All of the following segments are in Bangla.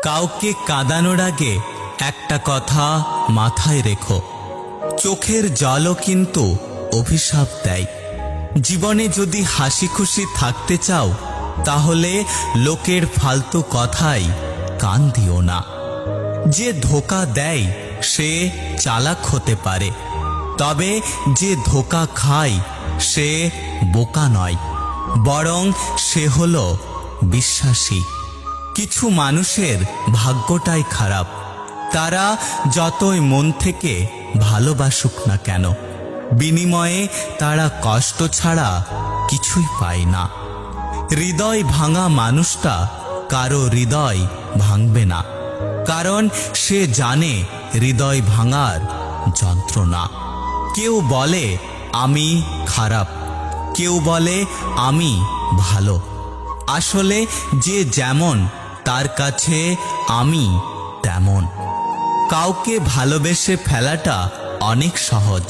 কাউকে কাঁদানোর আগে একটা কথা মাথায় রেখো, চোখের জলও কিন্তু অভিশাপ দেয়। জীবনে যদি হাসি খুশি থাকতে চাও তাহলে লোকের ফালতু কথায় কান দিও না। যে ধোঁকা দেয় সে চালাক হতে পারে, তবে যে ধোঁকা খায় সে বোকা নয়, বরং সে হলো বিশ্বাসী। কিছু মানুষের ভাগ্যটাই খারাপ, তারা যতই মন থেকে ভালোবাসুক না কেন, বিনিময়ে তারা কষ্ট ছাড়া কিছুই পায় না। হৃদয় ভাঙা মানুষটা কারো হৃদয় ভাঙবে না, কারণ সে জানে হৃদয় ভাঙার যন্ত্রণা। কেউ বলে আমি খারাপ, কেউ বলে আমি ভালো। আসলে যে যেমন তার কাছে আমি তেমন। কাউকে ভালোবেসে ফেলাটা অনেক সহজ,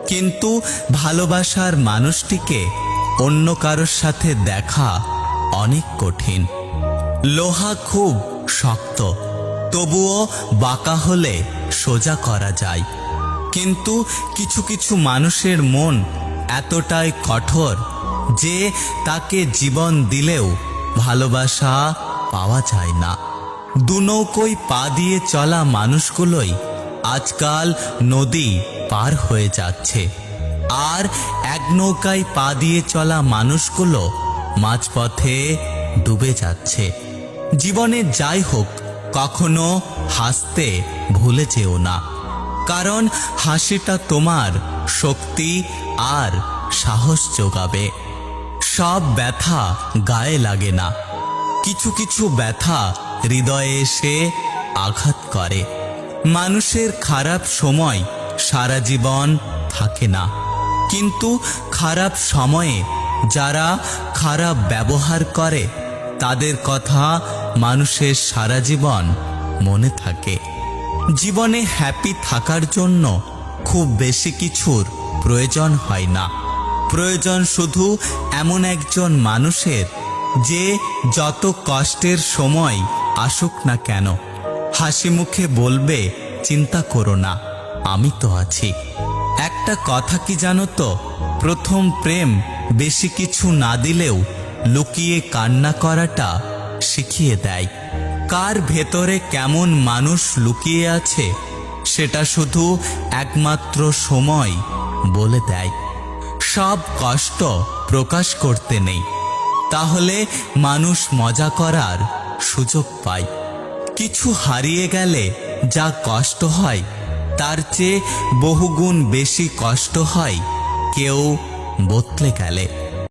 কিন্তু ভালোবাসার মানুষটিকে অন্য কারোর সাথে দেখা অনেক কঠিন। লোহা খুব শক্ত, তবুও বাঁকা হলে সোজা করা যায়, কিন্তু কিছু কিছু মানুষের মন এতটাই কঠোর যে তাকে জীবন দিলেও ভালোবাসা পাওয়া যায় না। দুনৌকোয় পা দিয়ে চলা মানুষগুলোই আজকাল নদী পার হয়ে যাচ্ছে, আর এক নৌকায় পা দিয়ে চলা মানুষগুলো মাঝপথে ডুবে যাচ্ছে। জীবনে যাই হোক, কখনো হাসতে ভুলে যেও না, কারণ হাসিটা তোমার শক্তি আর সাহস যোগাবে। সব ব্যথা গায়ে লাগে না, কিছু কিছু ব্যথা হৃদয়ে এসে আঘাত করে। মানুষের খারাপ সময় সারা জীবন থাকে না, কিন্তু খারাপ সময়ে যারা খারাপ ব্যবহার করে তাদের কথা মানুষের সারা জীবন মনে থাকে। জীবনে হ্যাপি থাকার জন্য খুব বেশি কিছুর প্রয়োজন হয় না, প্রয়োজন শুধু এমন একজন মানুষের যে যত কষ্টের সময় আসুক না কেন হাসি মুখে বলবে চিন্তা করো না, আমি তো আছি। একটা কথা কি জানো তো, প্রথম প্রেম বেশি কিছু না দিলেও লুকিয়ে কান্না করাটা শিখিয়ে দেয়। কার ভেতরে কেমন মানুষ লুকিয়ে আছে সেটা শুধু একমাত্র সময় বলে দেয়। সব কষ্ট প্রকাশ করতে নেই, তাহলে মানুষ মজা করার সুযোগ পায়। কিছু হারিয়ে গেলে যা কষ্ট হয় তার চেয়ে বহুগুণ বেশি কষ্ট হয় কেউ বদলে গেলে।